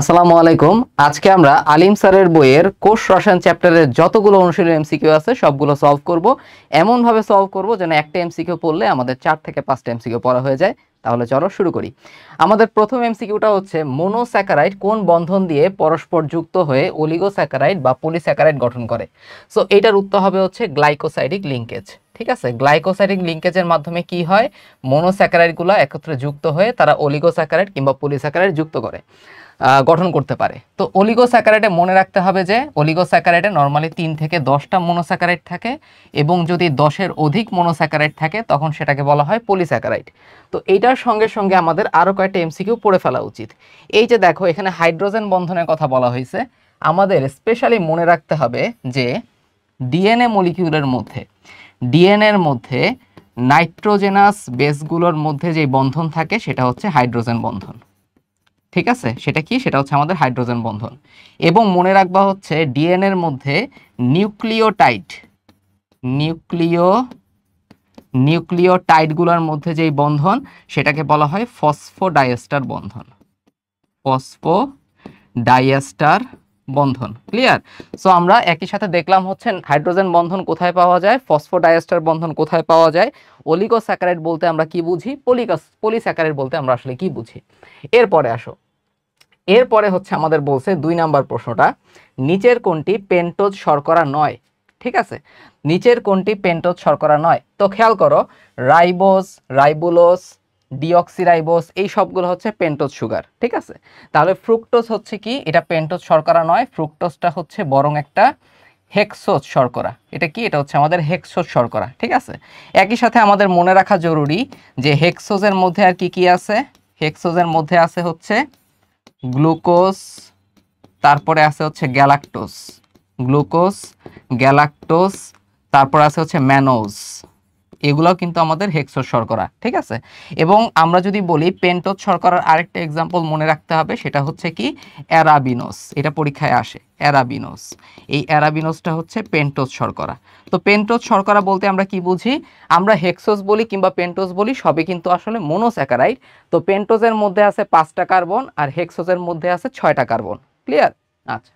আসসালামু আলাইকুম। আজকে আমরা আলিম স্যারের বইয়ের কোষ রসায়ন চ্যাপ্টারের যতগুলো অনুশীলনী এমসিকিউ আছে সবগুলো সলভ করব। এমন ভাবে সলভ করব যেন একটা এমসিকিউ পড়লে আমাদের 4 থেকে 5টা এমসিকিউ পড়া হয়ে যায়। তাহলে চলো শুরু করি। আমাদের প্রথম এমসিকিউটা হচ্ছে মনোস্যাকারাইড কোন বন্ধন দিয়ে পরস্পর যুক্ত হয়ে অলিগোস্যাকারাইড বা পলিস্যাকারাইড গঠন করে। সো এটার উত্তর হবে হচ্ছে গ্লাইকোসাইডিক লিঙ্কেজ। ঠিক আছে, গ্লাইকোসাইডিক লিঙ্কেজের মাধ্যমে কি হয়, মনোস্যাকারাইডগুলো একত্রে যুক্ত হয়ে তারা অলিগোস্যাকারাইড কিংবা পলিস্যাকারাইড যুক্ত করে গঠন করতে পারে। তো অলিগোস্যাকারাইডে মনে রাখতে হবে যে অলিগোস্যাকারাইডে নরমালি 3 থেকে 10টা মনোস্যাকারাইড থাকে এবং যদি 10-এর অধিক মনোস্যাকারাইড থাকে তখন সেটাকে বলা হয় পলিস্যাকারাইড। তো এইটার সঙ্গে সঙ্গে আমাদের আরও কয়েকটা এমসিকিউ পড়ে ফেলা উচিত। এই যে দেখো এখানে হাইড্রোজেন বন্ধনের কথা বলা হয়েছে, আমাদের স্পেশালি মনে রাখতে হবে যে ডিএনএ মলিকিউলের মধ্যে ডিএনএর মধ্যে নাইট্রোজেনাস বেসগুলোর মধ্যে যে বন্ধন থাকে সেটা হচ্ছে হাইড্রোজেন বন্ধন। ঠিক আছে, সেটা কি, সেটা হচ্ছে আমাদের হাইড্রোজেন বন্ধন। এবং মনে রাখবা হচ্ছে ডিএনএর মধ্যে নিউক্লিওটাইডগুলোর মধ্যে যেই বন্ধন সেটাকে বলা হয় ফসফোডাইএস্টার বন্ধন। ফসফোডাইএস্টার বন্ধন। ক্লিয়ার? সো আমরা একই সাথে দেখলাম হচ্ছে হাইড্রোজেন বন্ধন কোথায় পাওয়া যায়, ফসফোডাইএস্টার বন্ধন কোথায় পাওয়া যায়, অলিগোস্যাকারাইড বলতে আমরা কি বুঝি, পলিস্যাকারাইড বলতে আমরা আসলে কি বুঝি। এরপরে হচ্ছে আমাদের বলছে 2 নাম্বার প্রশ্নটা, নিচের কোনটি পেন্টোজ শর্করা নয়। ঠিক আছে, নিচের কোনটি পেন্টোজ শর্করা নয়। তো খেয়াল করো, রাইবোজ, রাইবোলোজ, ডিঅক্সিরাইবোজ এই সবগুলো হচ্ছে পেন্টোজ সুগার। ঠিক আছে, তাহলে ফ্রুক্টোজ হচ্ছে কি, এটা পেন্টোজ শর্করা নয়, ফ্রুক্টোজটা হচ্ছে বরং একটা হেক্সোজ শর্করা। এটা কি, এটা হচ্ছে আমাদের হেক্সোজ শর্করা। ঠিক আছে, একই সাথে আমাদের মনে রাখা জরুরি যে হেক্সোজের মধ্যে আর কি কি আছে, হেক্সোজের মধ্যে আছে হচ্ছে গ্লুকোজ, তারপরে আছে হচ্ছে গ্যালাক্টোজ, গ্লুকোজ, গ্যালাক্টোজ, তারপর আছে হচ্ছে ম্যানোজ, এগুলাও কিন্তু আমাদের হেক্সোজ শর্করা। ঠিক আছে, এবং আমরা যদি বলি পেন্টোজ শর্করার আরেকটা এক্সাম্পল মনে রাখতে হবে, সেটা হচ্ছে কি অ্যারাবিনোস। এটা পরীক্ষায় আসে, অ্যারাবিনোস। এই অ্যারাবিনোসটা হচ্ছে পেন্টোজ শর্করা। তো পেন্টোজ শর্করা বলতে আমরা কি বুঝি, আমরা হেক্সোজ বলি কিংবা পেন্টোজ বলি, সবই কিন্তু আসলে মনোস্যাকারাইড। তো পেন্টোজের মধ্যে আছে 5টা কার্বন আর হেক্সোজের মধ্যে আছে 6টা কার্বন। ক্লিয়ার? আচ্ছা,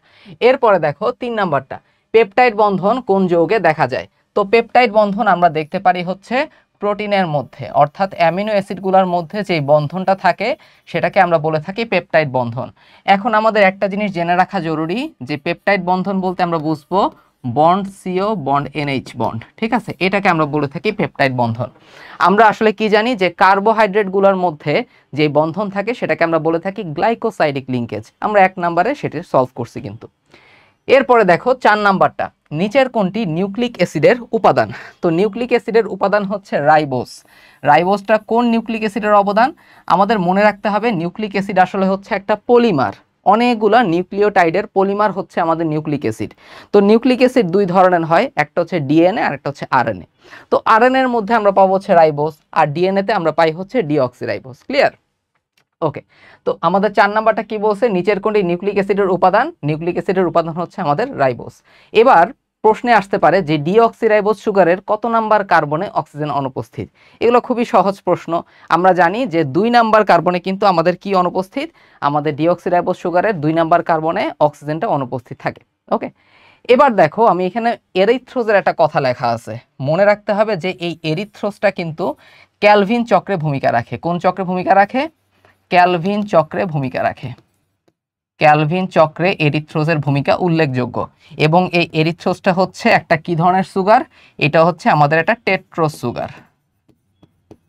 এরপরে দেখো 3 নাম্বারটা, পেপটাইড বন্ধন কোন যৌগে দেখা যায়। তো পেপটাইড বন্ধন আমরা দেখতে পারি হচ্ছে প্রোটিনের মধ্যে, অর্থাৎ অ্যামিনো অ্যাসিডগুলোর মধ্যে যেই বন্ধনটা থাকে সেটাকে আমরা বলে থাকি পেপটাইড বন্ধন। এখন আমাদের একটা জিনিস জেনে রাখা জরুরি যে পেপটাইড বন্ধন বলতে আমরা বুঝবো bond CO bond NH bond. ঠিক আছে, এটাকে আমরা বলে থাকি পেপটাইড বন্ধন। আমরা আসলে কি জানি যে কার্বোহাইড্রেটগুলোর মধ্যে যে বন্ধন থাকে সেটাকে আমরা বলে থাকি গ্লাইকোসাইডিক লিঙ্কেজ। আমরা 1 নম্বরে সেটি সলভ করছি কিন্তু। এরপরে দেখো 4 নাম্বারটা, নিচের কোনটি নিউক্লিক অ্যাসিডের উপাদান। তো নিউক্লিক অ্যাসিডের উপাদান হচ্ছে রাইবোজ। রাইবোজটা কোন নিউক্লিক অ্যাসিডের অবদান, আমাদের মনে রাখতে হবে নিউক্লিক অ্যাসিড আসলে হচ্ছে একটা পলিমার, অনেকগুলো নিউক্লিওটাইডের পলিমার হচ্ছে আমাদের নিউক্লিক অ্যাসিড। তো নিউক্লিক অ্যাসিড 2 ধরনের হয়, একটা হচ্ছে ডিএনএ আর একটা হচ্ছে আরএনএ। তো আরএনএ এর মধ্যে আমরা পাবো হচ্ছে রাইবোজ আর ডিএনএ তে আমরা পাই হচ্ছে ডিঅক্সিরাইবোজ। ক্লিয়ার? ওকে, তো আমাদের 4 নাম্বারটা কি বলছে, নিচের কোনটি নিউক্লিক অ্যাসিডের উপাদান, নিউক্লিক অ্যাসিডের উপাদান হচ্ছে আমাদের রাইবোজ। এবার প্রশ্নে আসতে পারে যে ডিঅক্সিরাইবোজ সুগারের কত নাম্বার কার্বনে অক্সিজেন অনুপস্থিত। এগুলো খুবই সহজ প্রশ্ন। আমরা জানি যে 2 নাম্বার কার্বনে কিন্তু আমাদের কি অনুপস্থিত, আমাদের ডিঅক্সিরাইবোজ সুগারের 2 নাম্বার কার্বনে অক্সিজেনটা অনুপস্থিত থাকে। ওকে, এবার দেখো আমি এখানে এরিথ্রোজের একটা কথা লেখা আছে, মনে রাখতে হবে যে এই এরিথ্রোজটা কিন্তু ক্যালভিন চক্রে ভূমিকা রাখে। কোন চক্রে ভূমিকা রাখে, ক্যালভিন চক্রে ভূমিকা রাখে। ক্যালভিন চক্রে এরিথ্রোজের ভূমিকা উল্লেখযোগ্য। এবং এই এরিথ্রোজটা হচ্ছে একটা কি ধরনের সুগার, এটা হচ্ছে আমাদের একটা টেট্রোজ সুগার।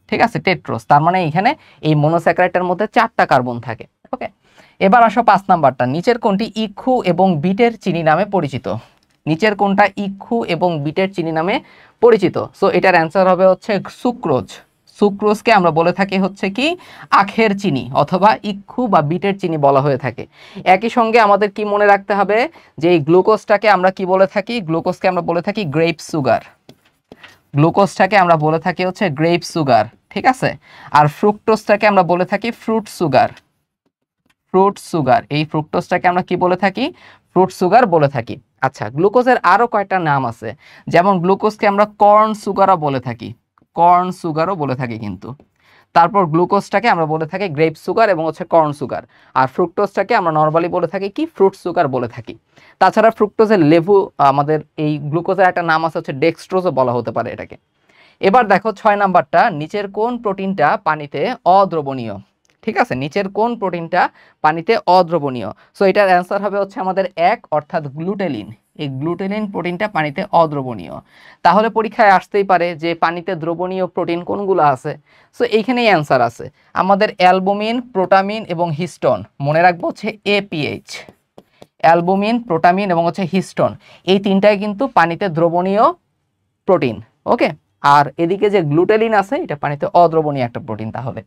ঠিক আছে, টেট্রোজ, তার মানে এখানে এই মনোস্যাকারাইডের মধ্যে 4টা কার্বন থাকে। ওকে, এবার আসো 5 নাম্বারটা, নিচের কোনটি ইক্ষু এবং বিটের চিনি নামে পরিচিত। নিচের কোনটা ইক্ষু এবং বিটের চিনি নামে পরিচিত। সো এটার অ্যান্সার হবে হচ্ছে সুক্রোজ। সুক্রোজকে আমরা বলে থাকি হচ্ছে কি আখের চিনি অথবা ইক্ষু বা বিটের চিনি বলা হয়ে থাকে। একই সঙ্গে আমাদের কি মনে রাখতে হবে যে এই গ্লুকোজটাকে আমরা কি বলে থাকি, গ্লুকোজকে আমরা বলে থাকি গ্রেপ সুগার। গ্লুকোজটাকে আমরা বলে থাকি হচ্ছে গ্রেপ সুগার। ঠিক আছে, আর ফ্রুক্টোজটাকে আমরা বলে থাকি ফ্রুট সুগার। ফ্রুট সুগার, এই ফ্রুক্টোজটাকে আমরা কি বলে থাকি, ফ্রুট সুগার বলে থাকি। আচ্ছা, গ্লুকোজের আরো কয়েকটা নাম আছে, যেমন গ্লুকোজকে আমরা কর্ন সুগারও বলে থাকি, কর্ন সুগারও বলে থাকি কিন্তু। তারপর গ্লুকোজটাকে আমরা বলে থাকি গ্রেপ সুগার এবং হচ্ছে কর্ন সুগার, আর ফ্রুক্টোজটাকে আমরা নর্মালি বলে থাকি কি ফ্রুট সুগার বলে থাকি। তাছাড়া ফ্রুক্টোজের লেবু আমাদের এই গ্লুকোজের একটা নাম আছে হচ্ছে ডেক্সট্রোজও বলা হতে পারে এটাকে। এবার দেখো 6 নাম্বারটা, নিচের কোন প্রোটিনটা পানিতে অদ্রবণীয়? ঠিক আছে, নিচের কোন প্রোটিনটা পানিতে অদ্রবণীয়? সো এটার অ্যান্সার হবে হচ্ছে আমাদের 1 অর্থাৎ গ্লুটেলিন। এই গ্লুটেলিন প্রোটিনটা পানিতে অদ্রবণীয়। তাহলে পরীক্ষায় আসতেই পারে যে পানিতে দ্রবণীয় প্রোটিন কোনগুলো আছে। সো এইখানেই অ্যান্সার আছে আমাদের অ্যালবুমিন, প্রোটামিন এবং হিস্টোন। মনে রাখবো হচ্ছে APH, অ্যালবুমিন, প্রোটামিন এবং হচ্ছে হিস্টোন, এই তিনটাই কিন্তু পানিতে দ্রবণীয় প্রোটিন। ওকে, আর এদিকে যে গ্লুটেলিন আছে এটা পানিতে অদ্রবণীয় একটা প্রোটিন। তাহলে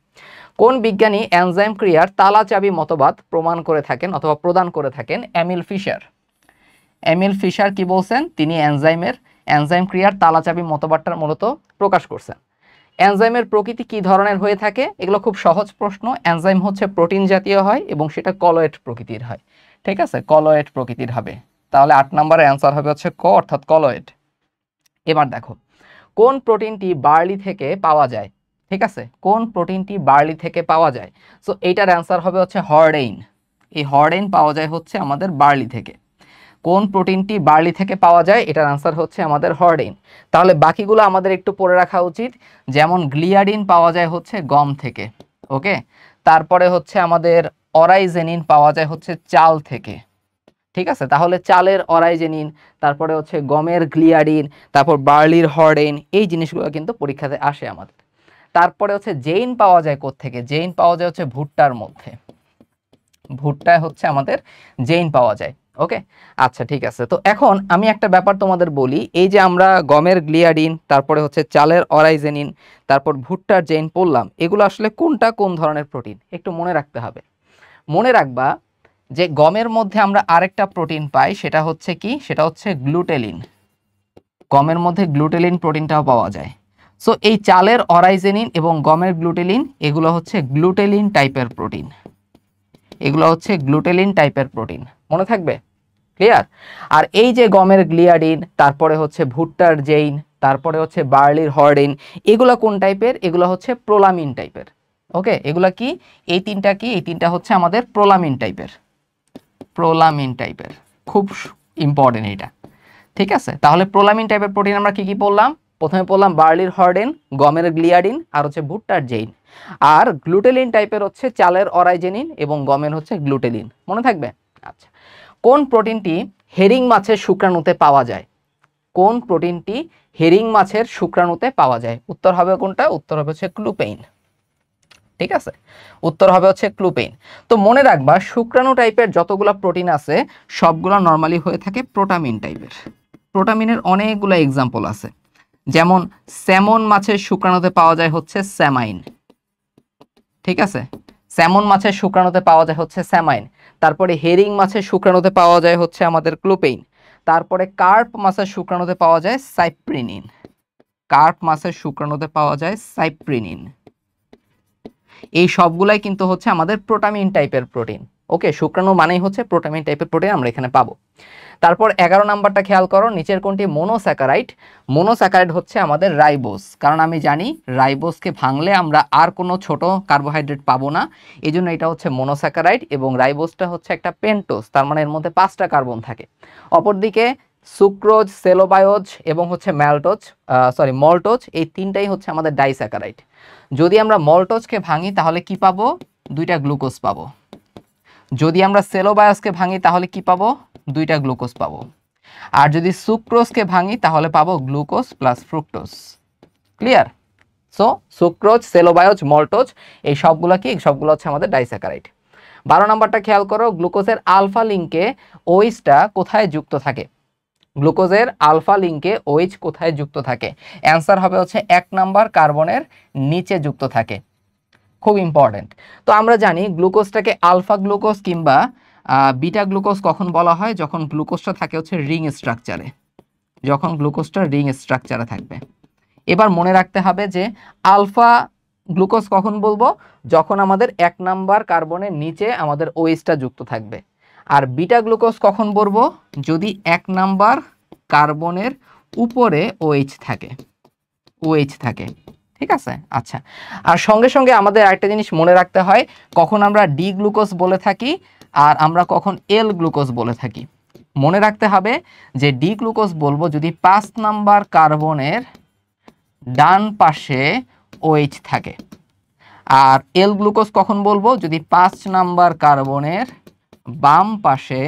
কোন বিজ্ঞানী এনজাইম ক্রিয়ার তালাচাবি মতবাদ প্রমাণ করে থাকেন অথবা প্রদান করে থাকেন? Emil fisher. এমিল ফিশার কি বলছেন? তিনি এনজাইম ক্রিয়ার তালাচাবি মতবাদটা মূলত প্রকাশ করছেন। এনজাইমের প্রকৃতি কি ধরনের হয়ে থাকে? এগুলো খুব সহজ প্রশ্ন। এনজাইম হচ্ছে প্রোটিন জাতীয় হয় এবং সেটা কলয়েড প্রকৃতির হয়। ঠিক আছে, কলয়েড প্রকৃতির হবে। তাহলে 8 নম্বরের অ্যান্সার হবে হচ্ছে ক অর্থাৎ কলয়েড। এবার দেখো কোন প্রোটিনটি বার্লি থেকে পাওয়া যায়? ঠিক আছে, কোন প্রোটিনটি বার্লি থেকে পাওয়া যায়? সো এইটার অ্যান্সার হবে হচ্ছে হর্ডেইন। এই হর্ডেইন পাওয়া যায় হচ্ছে আমাদের বার্লি থেকে। কোন প্রোটিনটি বার্লি থেকে পাওয়া যায়? এটার আনসার হচ্ছে আমাদের হর্ডেইন। তাহলে বাকিগুলো আমাদের একটু পড়ে রাখা উচিত। যেমন গ্লিয়াডিন পাওয়া যায় হচ্ছে গম থেকে। ওকে, তারপরে হচ্ছে আমাদের অরাইজেনিন পাওয়া যায় হচ্ছে চাল থেকে। ঠিক আছে, তাহলে চালের অরাইজেনিন, তারপরে হচ্ছে গমের গ্লিয়াডিন, তারপর বার্লির হর্ডেইন, এই জিনিসগুলো কিন্তু পরীক্ষাতে আসে আমাদের। তারপরে হচ্ছে জেইন পাওয়া যায় কোত্থেকে? জেইন পাওয়া যায় হচ্ছে ভুট্টার মধ্যে। ভুট্টায় হচ্ছে আমাদের জেইন পাওয়া যায়। ওকে, আচ্ছা ঠিক আছে। তো এখন আমি একটা ব্যাপার তোমাদের বলি, এই যে আমরা গমের গ্লিয়াডিন, তারপরে হচ্ছে চালের অরাইজেনিন, তারপর ভুট্টার জেইন পড়লাম, এগুলো আসলে কোনটা কোন ধরনের প্রোটিন একটু মনে রাখতে হবে। মনে রাখবা যে গমের মধ্যে আমরা আরেকটা প্রোটিন পাই, সেটা হচ্ছে কি? সেটা হচ্ছে গ্লুটেলিন। গমের মধ্যে গ্লুটেলিন প্রোটিনটাও পাওয়া যায়। সো এই চালের অরাইজেনিন এবং গমের গ্লুটেলিন, এগুলো হচ্ছে গ্লুটেলিন টাইপের প্রোটিন। এগুলো হচ্ছে গ্লুটেলিন টাইপের প্রোটিন, মনে থাকবে? ক্লিয়ার? আর এই যে গমের গ্লিয়াডিন, তারপরে হচ্ছে ভুট্টার জেইন, তারপরে হচ্ছে বার্লির হর্ডেইন, এগুলো কোন টাইপের? এগুলো হচ্ছে প্রোলামিন টাইপের। ওকে, এগুলা কি? এই তিনটা কি? এই তিনটা হচ্ছে আমাদের প্রোলামিন টাইপের। প্রোলামিন টাইপের, খুব ইম্পর্টেন্ট এটা। ঠিক আছে, তাহলে প্রোলামিন টাইপের প্রোটিন আমরা কি কি পড়লাম? প্রথমে পড়লাম বার্লির হর্ডেইন, গমের গ্লিয়াডিন, আর হচ্ছে ভুট্টার জেইন। আর গ্লুটেলিন টাইপের হচ্ছে চালের অরাইজেনিন এবং গমের হচ্ছে গ্লুটেলিন, মনে থাকবে? আচ্ছা, কোন প্রোটিনটি হেরিং মাছের শুক্রাণুতে পাওয়া যায়? কোন প্রোটিনটি হেরিং মাছের শুক্রাণুতে পাওয়া যায়? উত্তর হবে কোনটা? উত্তর হবে হচ্ছে ক্লুপেইন। ঠিক আছে, উত্তর হবে হচ্ছে ক্লুপেইন। তো মনে রাখবা শুক্রাণু টাইপের যতগুলো প্রোটিন আছে সবগুলো নর্মালি হয়ে থাকে প্রোটামিন টাইপের। প্রোটামিনের অনেকগুলো এক্সাম্পল আছে, যেমন স্যামন মাছের শুক্রাণুতে পাওয়া যায় হচ্ছে স্যামাইন। ঠিক আছে, স্যামন মাছের শুক্রাণুতে পাওয়া যায় হচ্ছে স্যামাইন। তারপরে হেরিং মাছের শুক্রাণুতে পাওয়া যায় হচ্ছে আমাদের ক্লুপেইন। তারপরে কার্প মাছের শুক্রাণুতে পাওয়া যায় সাইপ্রিনিন। কার্প মাছের শুক্রাণুতে পাওয়া যায় সাইপ্রিনিন। এই সবগুলাই কিন্তু হচ্ছে আমাদের প্রোটামিন টাইপের প্রোটিন। ওকে, শুক্রাণু মানেই হচ্ছে প্রোটামিন টাইপের প্রোটিন আমরা এখানে পাবো। তারপর 11 নাম্বারটা খেয়াল করো, নিচের কোনটি মনোস্যাকারাইড? মনোস্যাকারাইড হচ্ছে আমাদের রাইবোজ, কারণ আমি জানি রাইবোজকে ভাঙলে আমরা আর কোনো ছোট কার্বোহাইড্রেট পাবো না, এই জন্য এটা হচ্ছে মনোস্যাকারাইড। এবং রাইবোজটা হচ্ছে একটা পেন্টোজ, তার মানে এর মধ্যে 5টা কার্বন থাকে। অপরদিকে সুক্রোজ, সেলোবায়োজ এবং হচ্ছে মল্টোজ, এই তিনটাই হচ্ছে আমাদের ডাইস্যাকারাইড। যদি আমরা মল্টোজকে ভাঙি তাহলে কি পাবো? 2টা গ্লুকোজ পাবো। যদি আমরা সেলোবায়োজকে ভাঙি তাহলে কি পাবো? 2টা গ্লুকোজ পাবো। আর যদি সুক্রোজকে ভাঙি তাহলে পাবো glucose plus fructose. Clear? So sucrose, cellobiose, maltose, এই সবগুলো কি? সবগুলো হচ্ছে আমাদের ডাইস্যাকারাইড। 12 নাম্বারটা খেয়াল করো, গ্লুকোজের আলফা লিঙ্কে ওএইচটা কোথায় যুক্ত থাকে? গ্লুকোজের আলফা লিঙ্কে ওএইচ কোথায় যুক্ত থাকে? অ্যান্সার হবে হচ্ছে 1 নাম্বার কার্বনের নিচে যুক্ত থাকে। খুব ইম্পর্টেন্ট। তো আমরা জানি গ্লুকোজটাকে আলফা গ্লুকোজ কিংবা বিটা গ্লুকোজ কখন বলা হয়? যখন গ্লুকোজটা থাকে হচ্ছে রিং স্ট্রাকচারে। যখন গ্লুকোজটা রিং স্ট্রাকচারে থাকবে। এবার মনে রাখতে হবে যে আলফা গ্লুকোজ কখন বলবো? যখন আমাদের 1 নাম্বার কার্বনের নিচে আমাদের ওএইচটা যুক্ত থাকবে। আর বিটা গ্লুকোজ কখন বলবো? যদি 1 নাম্বার কার্বনের উপরে ওএইচ থাকে। ঠিক আছে। আচ্ছা, আর সঙ্গে সঙ্গে আমাদের আরেকটা জিনিস মনে রাখতে হয়, কখন আমরা ডি গ্লুকোজ বলে থাকি আর আমরা কখন এল গ্লুকোজ বলে থাকি। মনে রাখতে হবে যে ডি গ্লুকোজ বলবো যদি 5 নাম্বার কার্বনের ডান পাশে OH থাকে, আর এল গ্লুকোজ কখন বলবো যদি 5 নাম্বার কার্বনের বাম পাশে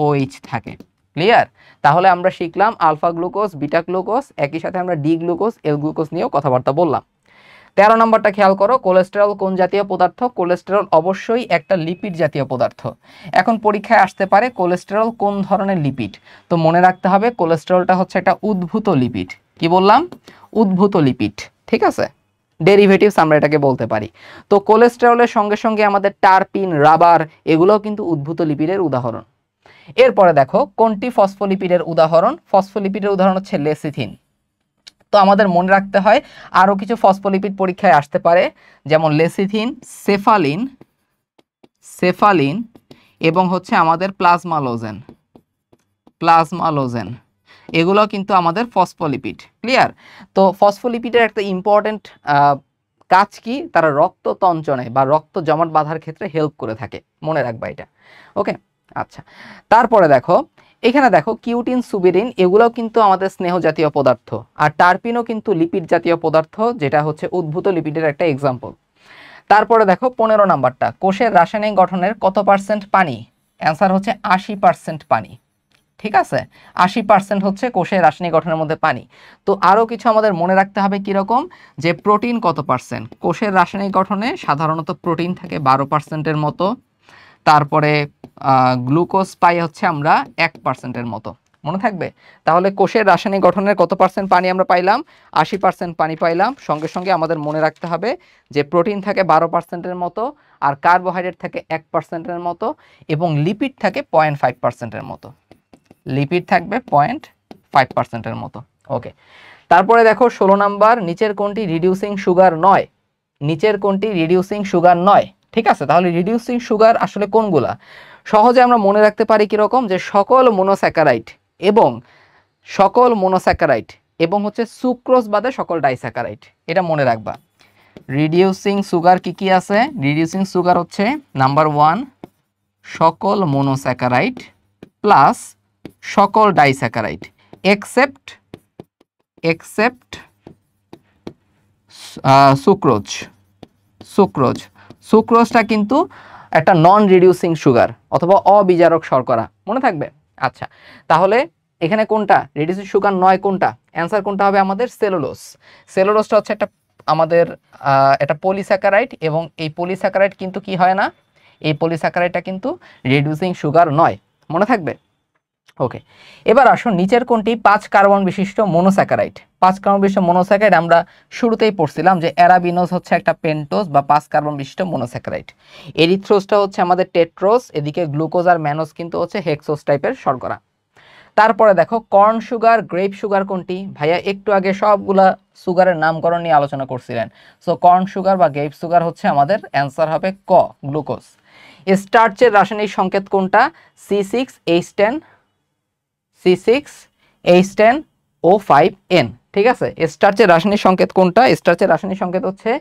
OH থাকে। ক্লিয়ার? তাহলে আমরা শিখলাম আলফা গ্লুকোজ, বিটা গ্লুকোজ, একই সাথে আমরা ডি গ্লুকোজ, এল গ্লুকোজ নিয়েও কথাবার্তা বললাম। 13 নম্বরটা খেয়াল করো, কোলেস্টেরল কোন জাতীয় পদার্থ? কোলেস্টেরল অবশ্যই একটা লিপিড জাতীয় পদার্থ। এখন পরীক্ষায় আসতে পারে কোলেস্টেরল কোন ধরনের লিপিড, তো মনে রাখতে হবে কোলেস্টেরলটা হচ্ছে একটা উদ্ভূত লিপিড। কি বললাম? উদ্ভূত লিপিড। ঠিক আছে, ডেরিভেটিভস আমরা এটাকে বলতে পারি। তো কোলেস্টেরলের সঙ্গে সঙ্গে আমাদের টারপিন, রাবার এগুলোও কিন্তু উদ্ভূত লিপিডের উদাহরণ। এরপরে দেখো কোনটি ফসফোলিপিডের উদাহরণ? ফসফোলিপিডের উদাহরণ হচ্ছে লেসিথিন। তো আমাদের মনে রাখতে হয় আরও কিছু ফসফোলিপিড পরীক্ষায় আসতে পারে, যেমন লেসিথিন, সেফালিন, সেফালিন এবং হচ্ছে আমাদের প্লাজমালোজেন এগুলো কিন্তু আমাদের ফসফোলিপিড। ক্লিয়ার? তো ফসফোলিপিডের একটা ইম্পর্টেন্ট কাজ কি? তারা রক্ত তঞ্চনে বা রক্ত জমাট বাঁধার ক্ষেত্রে হেল্প করে থাকে, মনে রাখবা এটা। ওকে, আচ্ছা। তারপরে দেখো এখানে দেখো কিউটিন, সুবিরিন এগুলোও কিন্তু আমাদের স্নেহ জাতীয় পদার্থ, আর টারপিনও কিন্তু লিপিড জাতীয় পদার্থ, যেটা হচ্ছে উদ্ভূত লিপিডের একটা এক্সাম্পল। তারপরে দেখো 15 নাম্বারটা, কোষের রাসায়নিক গঠনের কত পার্সেন্ট পানি? অ্যান্সার হচ্ছে 80% পানি। ঠিক আছে, 80% হচ্ছে কোষের রাসায়নিক গঠনের মধ্যে পানি। তো আরও কিছু আমাদের মনে রাখতে হবে কীরকম, যে প্রোটিন কত পার্সেন্ট? কোষের রাসায়নিক গঠনে সাধারণত প্রোটিন থাকে 12%-এর মতো। তারপরে গ্লুকোজ পাই হচ্ছে আমরা 1%-এর মতো, মনে থাকবে। তাহলে কোষের রাসায়নিক গঠনের কত পার্সেন্ট পানি আমরা পাইলাম? 80% পানি পাইলাম। সঙ্গে সঙ্গে আমাদের মনে রাখতে হবে যে প্রোটিন থাকে 12%-এর মতো, আর কার্বোহাইড্রেট থাকে 1%-এর মতো, এবং লিপিড থাকে 0.5%-এর মতো। লিপিড থাকবে 0.5%-এর মতো। ওকে, তারপরে দেখো 16 নাম্বার, নিচের কোনটি রিডিউসিং সুগার নয়? নিচের কোনটি রিডিউসিং সুগার নয়? ঠিক আছে, তাহলে রিডিউসিং সুগার আসলে কোনগুলা? সহজে আমরা মনে রাখতে পারি কিরকম, যে সকল মোনোস্যাকারাইড এবং হচ্ছে সুক্রোজ বাদে সকল ডাইস্যাকারাইড, এটা মনে রাখবা। রিডিউসিং সুগার কি কি আছে? রিডিউসিং সুগার হচ্ছে নাম্বার 1 সকল মোনোস্যাকারাইড প্লাস সকল ডাইস্যাকারাইড এক্সেপ্ট সুক্রোজটা কিন্তু একটা নন রিডিউসিং সুগার অথবা অবিজারক শর্করা, মনে থাকবে। আচ্ছা, তাহলে এখানে কোনটা রিডিউসিং সুগার নয়? কোনটা? অ্যান্সার কোনটা হবে আমাদের? সেলুলোজটা হচ্ছে আমাদের একটা পলিস্যাকারাইড, এবং এই পলিস্যাকারাইড কিন্তু কি হয় না, এই পলিস্যাকারাইডটা কিন্তু রিডিউসিং সুগার নয়, মনে থাকবে। ওকে, এবার আসুন নিচের কোনটি 5 কার্বন বিশিষ্ট মোনোস্যাকারাইড? 5 কার্বন বিশিষ্ট মোনোস্যাকারাইড আমরা শুরুতেই পড়ছিলাম যে অ্যারাবিনোজ হচ্ছে একটা পেন্টোজ বা 5 কার্বন বিশিষ্ট মোনোস্যাকারাইড। এরিথ্রোজটা হচ্ছে আমাদের টেট্রোজ, এদিকে গ্লুকোজ আর ম্যানোজ কিন্তু হচ্ছে হেক্সোজ টাইপের শর্করা। তারপরে দেখো কর্ন সুগার, গ্রেপ সুগার কোনটি? ভাইয়া একটু আগে সবগুলা সুগারের নামকরণ নিয়ে আলোচনা করছিলেন। সো কর্ন সুগার বা গ্রেপ সুগার হচ্ছে আমাদের অ্যান্সার হবে ক, গ্লুকোজ। স্টার্চের রাসায়নিক সংকেত কোনটা? C6H10O5N। ঠিক আছে, স্টার্চের রাসায়নিক সংকেত কোনটা? স্টার্চের রাসায়নিক সংকেত হচ্ছে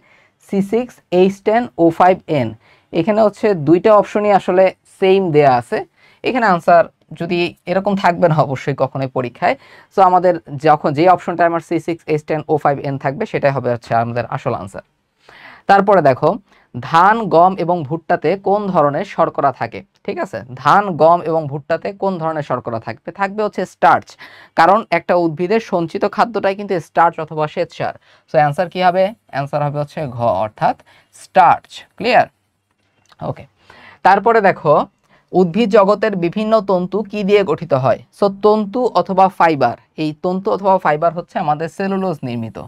C6H10O5N। এখানে হচ্ছে দুইটা অপশনই আসলে সেম দেয়া আছে, এখানে আনসার যদি এরকম থাকবে না অবশ্যই কখনোই পরীক্ষায়। সো আমাদের যখন যে অপশনটা আমার C6H10O5N থাকবে সেটাই হবে হচ্ছে আমাদের আসল আনসার। তারপরে দেখো ধান, গম এবং ভুট্টাতে কোন ধরনের শর্করা থাকে? ঠিক আছে, ধান, গম এবং ভুট্টাতে কোন ধরনের শর্করা থাকবে? থাকবে হচ্ছে স্টার্চ, কারণ একটা উদ্ভিদের সঞ্চিত খাদ্যটাই কিন্তু স্টার্চ অথবা শ্বেতসার। সো অ্যান্সার কি হবে? অ্যান্সার হবে হচ্ছে ঘ, অর্থাৎ স্টার্চ। ক্লিয়ার? ওকে, তারপরে দেখো উদ্ভিদ জগতের বিভিন্ন তন্তু কি দিয়ে গঠিত হয়? সো তন্তু অথবা ফাইবার, এই তন্তু অথবা ফাইবার হচ্ছে আমাদের সেলুলোজ নির্মিত।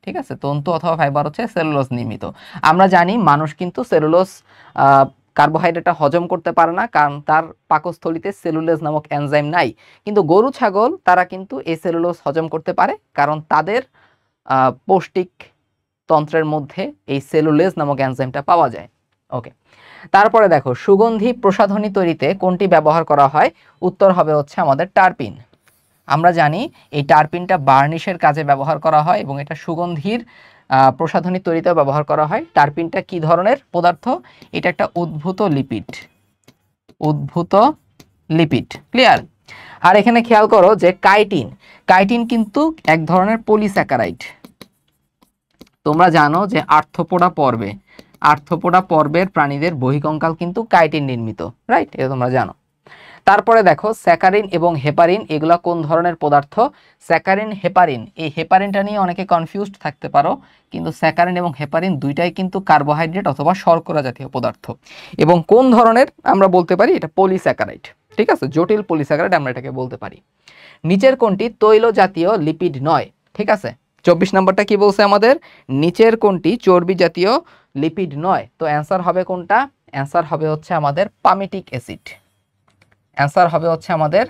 ঠিক আছে, তন্তু অথবা ফাইবার হচ্ছে সেলুলোজ নির্মিত। আমরা জানি মানুষ কিন্তু সেলুলোজ কার্বোহাইড্রেটটা হজম করতে পারে না, কারণ তার পাকস্থলিতে সেলুলোজ নামক এনজাইম নাই। কিন্তু গরু, ছাগল তারা কিন্তু এই সেলুলোজ হজম করতে পারে, কারণ তাদের পৌষ্টিক তন্ত্রের মধ্যে এই সেলুলোজ নামক এনজাইমটা পাওয়া যায়। ওকে, তারপরে দেখো সুগন্ধি প্রসাধনী তৈরিতে কোনটি ব্যবহার করা হয়? উত্তর হবে হচ্ছে আমাদের টারপিন। আমরা জানি এই টারপিনটা বার্নিশের কাজে ব্যবহার করা হয় এবং এটা সুগন্ধির প্রসাধনী তৈরিতেও ব্যবহার করা হয়। টারপিনটা কি ধরনের পদার্থ? এটা একটা উদ্ভূত লিপিড, উদ্ভূত লিপিড। ক্লিয়ার? আর এখানে খেয়াল করো যে কাইটিন, কাইটিন কিন্তু এক ধরনের পলিস্যাকারাইড। তোমরা জানো যে আর্থ্রোপোডা পর্বের প্রাণীদের বহিঃকঙ্কাল কিন্তু কাইটিন নির্মিত, রাইট? এটা তোমরা জানো। তারপরে দেখো স্যাকারিন এবং হেপারিন, এগুলা কোন ধরনের পদার্থ? স্যাকারিন, হেপারিন, এই হেপারিনটা নিয়ে অনেকে কনফিউজড থাকতে পারো, কিন্তু স্যাকারিন এবং হেপারিন দুইটাই কিন্তু কার্বোহাইড্রেট অথবা শর্করা জাতীয় পদার্থ। এবং কোন ধরনের আমরা বলতে পারি? এটা পলিস্যাকারাইড, ঠিক আছে? জটিল পলিস্যাকারাইড আমরা এটাকে বলতে পারি। নিচের কোনটি তৈল জাতীয় লিপিড নয়? ঠিক আছে, 24 নম্বরটা কি বলছে আমাদের? নিচের কোনটি চর্বি জাতীয় লিপিড নয়? তো অ্যান্সার হবে কোনটা? অ্যান্সার হবে হচ্ছে আমাদের পামিটিক অ্যাসিড। অ্যান্সার হবে হচ্ছে আমাদের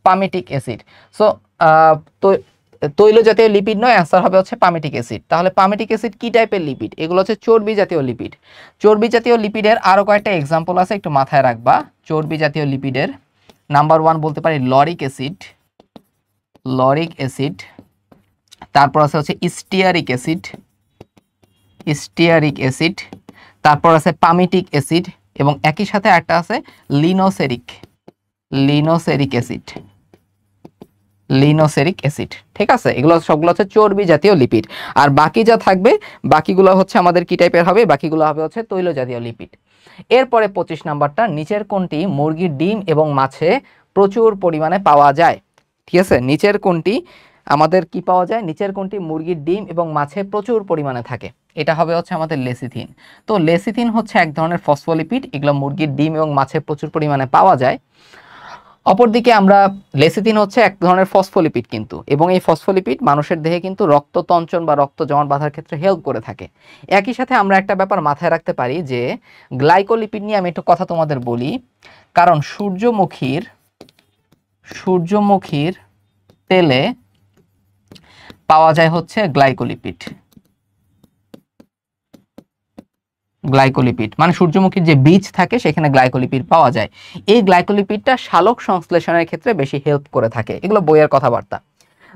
পামিটিক অ্যাসিড। সো তৈল জাতীয় লিপিড নয়, অ্যান্সার হবে হচ্ছে পামিটিক অ্যাসিড। তাহলে পামিটিক অ্যাসিড কি টাইপের লিপিড? এগুলো হচ্ছে চর্বি জাতীয় লিপিড। চর্বি জাতীয় লিপিডের আরও কয়েকটা এক্সাম্পল আছে, একটু মাথায় রাখবা। চর্বি জাতীয় লিপিডের নাম্বার 1 বলতে পারি লরিক অ্যাসিড, লরিক অ্যাসিড। তারপর আছে হচ্ছে স্টিয়ারিক অ্যাসিড, স্টিয়ারিক অ্যাসিড। তারপর আছে পামিটিক অ্যাসিড এবং একই সাথে একটা আছে লিনোসেরিক, লিনোসেরিক অ্যাসিড, লিনোসেরিক অ্যাসিড। ঠিক আছে, এগুলো সবগুলো হচ্ছে চর্বি জাতীয় লিপিড। আর বাকি যা থাকবে বাকিগুলো হচ্ছে আমাদের কি টাইপের হবে? বাকিগুলো হবে হচ্ছে তৈল জাতীয় লিপিড। এরপরে 25 নাম্বারটা, নিচের কোনটি মুরগির ডিম এবং মাছে প্রচুর পরিমাণে পাওয়া যায়? ঠিক আছে, নিচের কোনটি আমাদের কি পাওয়া যায়? নিচের কোনটি মুরগির ডিম এবং মাছে প্রচুর পরিমাণে থাকে? এটা হবে হচ্ছে আমাদের লেসিথিন। তো লেসিথিন হচ্ছে এক ধরনের ফসফোলিপিড, এগুলো মুরগির ডিম এবং মাছে প্রচুর পরিমাণে পাওয়া যায়। অপরদিকে আমরা লেসিথিন হচ্ছে এক ধরনের ফসফোলিপিড কিন্তু, এবং এই ফসফোলিপিড মানুষের দেহে কিন্তু রক্ত তঞ্চন বা রক্ত জমাট বাঁধার ক্ষেত্রে হেল্প করে থাকে। একই সাথে আমরা একটা ব্যাপার মাথায় রাখতে পারি যে গ্লাইকোলিপিড নিয়ে আমি একটু কথা তোমাদের বলি। কারণ সূর্যমুখীর তেলে পাওয়া যায় হচ্ছে গ্লাইকোলিপিড। গ্লাইকোলিপিড মানে সূর্যমুখীর যে বীজ থাকে সেখানে গ্লাইকোলিপিড পাওয়া যায়। এই গ্লাইকোলিপিডটা সালোক সংশ্লেষণের ক্ষেত্রে বেশি হেল্প করে থাকে। এগুলো বইয়ের কথাবার্তা।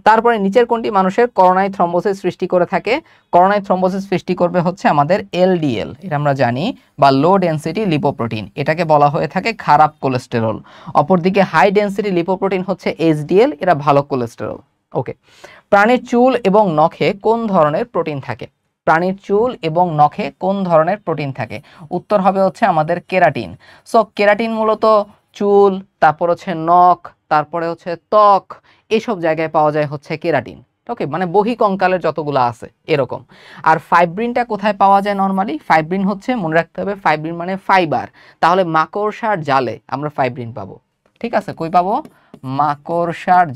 তারপরে নিচের কোনটি মানুষের করোনারি থ্রম্বোসিস সৃষ্টি করে থাকে? করোনারি থ্রম্বোসিস সৃষ্টি করবে হচ্ছে আমাদের এলডিএল, এটা আমরা জানি, বা লো ডেনসিটি লিপোপ্রোটিন, এটাকে বলা হয়ে থাকে খারাপ কোলেস্টেরল। অপরদিকে হাই ডেনসিটি লিপোপ্রোটিন হচ্ছে এইচডিএল, এটা ভালো কোলেস্টেরল। ওকে, প্রাণীর চুল এবং নখে কোন ধরনের প্রোটিন থাকে? প্রাণীর চুল এবং নখে কোন ধরনের প্রোটিন থাকে? উত্তর হবে হচ্ছে আমাদের কেরাটিন। সো কেরাটিন মূলত চুল, তারপর হচ্ছে নখ, তারপরে হচ্ছে ত্বক, এইসব জায়গায় পাওয়া যায় হচ্ছে কেরাটিন। ওকে, মানে বহিঃকঙ্কালের যতগুলো আছে এরকম। আর ফাইব্রিনটা কোথায় পাওয়া যায় নর্মালি? ফাইব্রিন হচ্ছে, মনে রাখতে হবে, ফাইব্রিন মানে ফাইবার। তাহলে মাকড়সার জালে আমরা ফাইব্রিন পাবো। ঠিক আছে, কই পাবো? মাকড়সার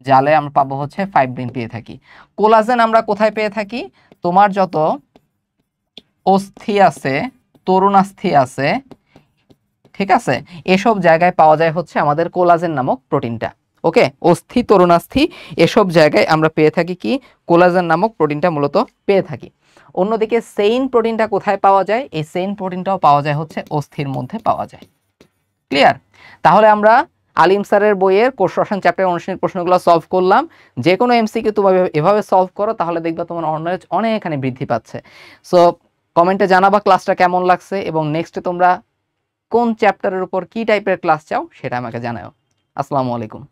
জালে আমরা পাবো হচ্ছে ফাইব্রিন পেয়ে থাকি। কোলাজেন আমরা কোথায় পেয়ে থাকি? তোমার যত অস্থি আছে, তরুণাস্থি আছে, ঠিক আছে, এসব জায়গায় পাওয়া যায় হচ্ছে আমাদের কোলাজেন নামক প্রোটিনটা। ওকে, অস্থি, তরুণাস্থি এসব জায়গায় আমরা পেয়ে থাকি কি? কোলাজেন নামক প্রোটিনটা মূলত পেয়ে থাকি। অন্যদিকে সেইন প্রোটিনটা কোথায় পাওয়া যায়? এই সেইন প্রোটিনটাও পাওয়া যায় হচ্ছে অস্থির মধ্যে পাওয়া যায়। ক্লিয়ার? তাহলে আমরা আলিম স্যারের বইয়ের কোষ রসায়ন চ্যাপ্টার অনুশীলনী প্রশ্নগুলো সলভ করলাম। যে কোনো এমসিকিউ তুমি এভাবে সলভ করো, তাহলে দেখবা তোমার নলেজ অনেকখানি বৃদ্ধি পাচ্ছে। সো কমেন্টে জানাবা ক্লাসটা কেমন লাগছে, এবং নেক্সটে তোমরা কোন চ্যাপ্টারের উপর কি টাইপের ক্লাস চাও সেটা আমাকে জানাও। আসসালামু আলাইকুম।